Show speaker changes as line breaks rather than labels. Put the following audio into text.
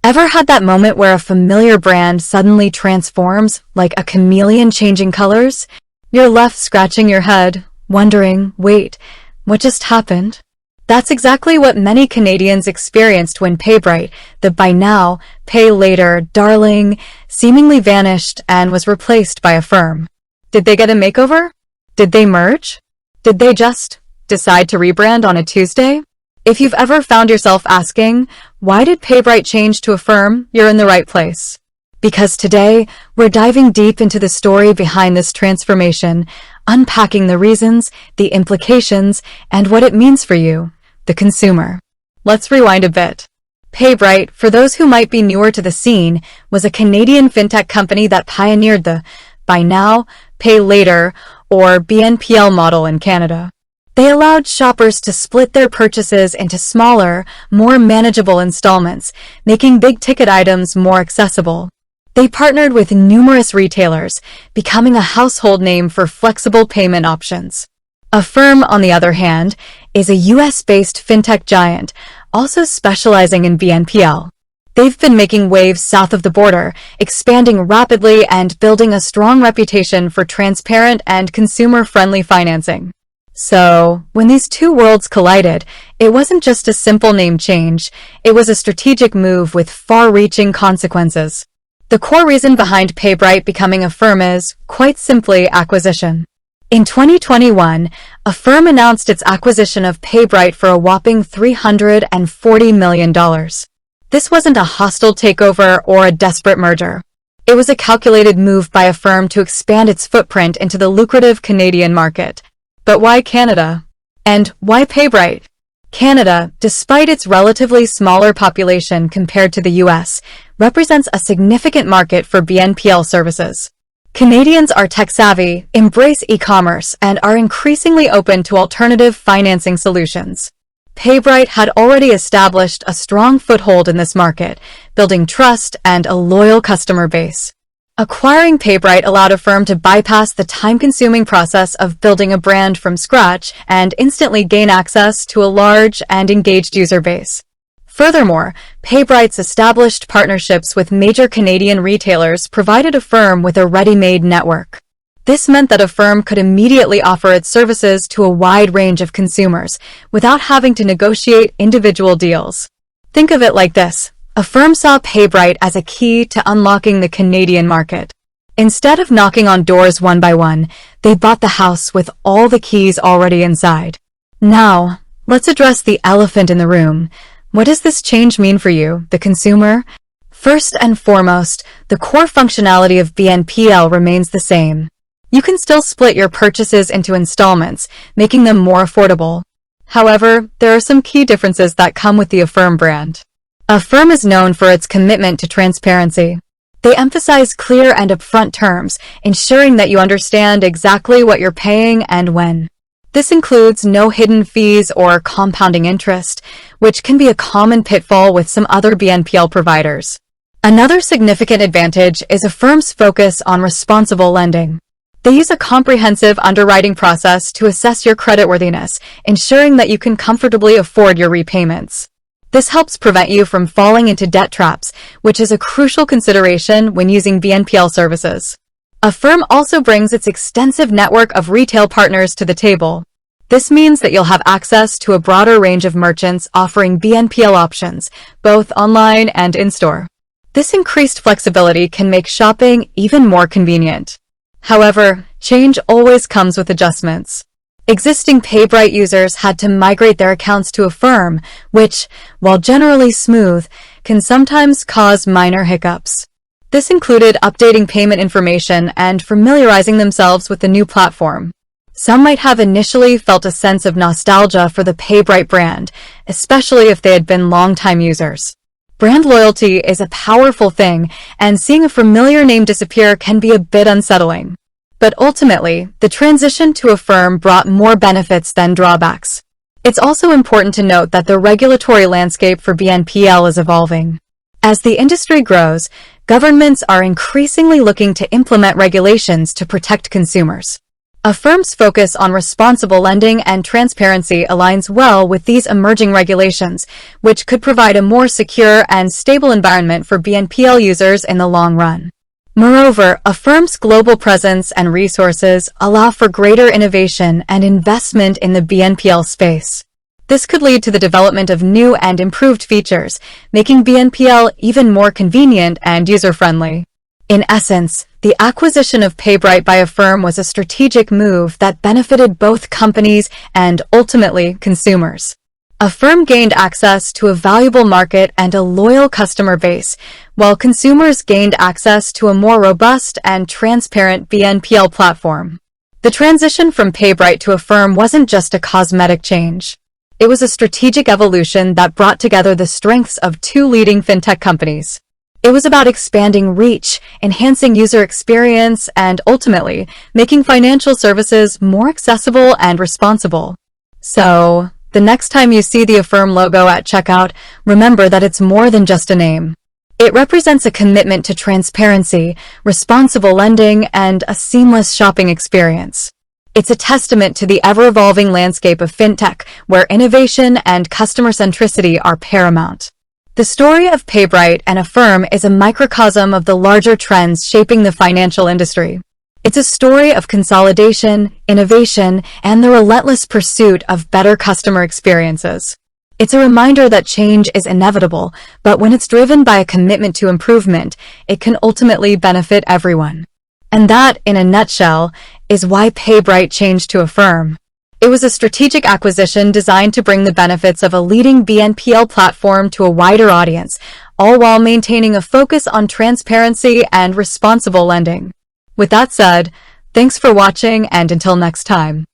Ever had that moment where a familiar brand suddenly transforms, like a chameleon changing colors? You're left scratching your head, wondering, wait, what just happened? That's exactly what many Canadians experienced when PayBright, the buy now, pay later darling, seemingly vanished and was replaced by Affirm. Did they get a makeover? Did they merge? Did they just decide to rebrand on a Tuesday? If you've ever found yourself asking, why did PayBright change to Affirm, you're in the right place. Because today, we're diving deep into the story behind this transformation, unpacking the reasons, the implications, and what it means for you, the consumer. Let's rewind a bit. PayBright, for those who might be newer to the scene, was a Canadian fintech company that pioneered the buy now, pay later, or BNPL model in Canada. They allowed shoppers to split their purchases into smaller, more manageable installments, making big-ticket items more accessible. They partnered with numerous retailers, becoming a household name for flexible payment options. Affirm, on the other hand, is a US-based fintech giant, also specializing in BNPL. They've been making waves south of the border, expanding rapidly and building a strong reputation for transparent and consumer-friendly financing. So, when these two worlds collided, it wasn't just a simple name change, it was a strategic move with far-reaching consequences. The core reason behind PayBright becoming Affirm is, quite simply, acquisition. In 2021, Affirm announced its acquisition of PayBright for a whopping $340 million. This wasn't a hostile takeover or a desperate merger. It was a calculated move by Affirm to expand its footprint into the lucrative Canadian market. But why Canada? And why PayBright? Canada, despite its relatively smaller population compared to the US, represents a significant market for BNPL services. Canadians are tech-savvy, embrace e-commerce, and are increasingly open to alternative financing solutions. PayBright had already established a strong foothold in this market, building trust and a loyal customer base. Acquiring PayBright allowed Affirm to bypass the time-consuming process of building a brand from scratch and instantly gain access to a large and engaged user base. Furthermore, PayBright's established partnerships with major Canadian retailers provided Affirm with a ready-made network. This meant that Affirm could immediately offer its services to a wide range of consumers without having to negotiate individual deals. Think of it like this. Affirm saw PayBright as a key to unlocking the Canadian market. Instead of knocking on doors one by one, they bought the house with all the keys already inside. Now, let's address the elephant in the room. What does this change mean for you, the consumer? First and foremost, the core functionality of BNPL remains the same. You can still split your purchases into installments, making them more affordable. However, there are some key differences that come with the Affirm brand. Affirm is known for its commitment to transparency. They emphasize clear and upfront terms, ensuring that you understand exactly what you're paying and when. This includes no hidden fees or compounding interest, which can be a common pitfall with some other BNPL providers. Another significant advantage is Affirm's focus on responsible lending. They use a comprehensive underwriting process to assess your creditworthiness, ensuring that you can comfortably afford your repayments. This helps prevent you from falling into debt traps, which is a crucial consideration when using BNPL services. Affirm also brings its extensive network of retail partners to the table. This means that you'll have access to a broader range of merchants offering BNPL options, both online and in-store. This increased flexibility can make shopping even more convenient. However, change always comes with adjustments. Existing PayBright users had to migrate their accounts to Affirm, which, while generally smooth, can sometimes cause minor hiccups. This included updating payment information and familiarizing themselves with the new platform. Some might have initially felt a sense of nostalgia for the PayBright brand, especially if they had been longtime users. Brand loyalty is a powerful thing, and seeing a familiar name disappear can be a bit unsettling. But ultimately, the transition to Affirm brought more benefits than drawbacks. It's also important to note that the regulatory landscape for BNPL is evolving. As the industry grows, governments are increasingly looking to implement regulations to protect consumers. Affirm's focus on responsible lending and transparency aligns well with these emerging regulations, which could provide a more secure and stable environment for BNPL users in the long run. Moreover, Affirm's global presence and resources allow for greater innovation and investment in the BNPL space. This could lead to the development of new and improved features, making BNPL even more convenient and user-friendly. In essence, the acquisition of PayBright by Affirm was a strategic move that benefited both companies and, ultimately, consumers. Affirm gained access to a valuable market and a loyal customer base, while consumers gained access to a more robust and transparent BNPL platform. The transition from PayBright to Affirm wasn't just a cosmetic change. It was a strategic evolution that brought together the strengths of two leading fintech companies. It was about expanding reach, enhancing user experience, and ultimately, making financial services more accessible and responsible. So, the next time you see the Affirm logo at checkout, remember that it's more than just a name. It represents a commitment to transparency, responsible lending, and a seamless shopping experience. It's a testament to the ever-evolving landscape of fintech, where innovation and customer centricity are paramount. The story of PayBright and Affirm is a microcosm of the larger trends shaping the financial industry. It's a story of consolidation, innovation, and the relentless pursuit of better customer experiences. It's a reminder that change is inevitable, but when it's driven by a commitment to improvement, it can ultimately benefit everyone. And that, in a nutshell, is why PayBright changed to Affirm. It was a strategic acquisition designed to bring the benefits of a leading BNPL platform to a wider audience, all while maintaining a focus on transparency and responsible lending. With that said, thanks for watching, and until next time.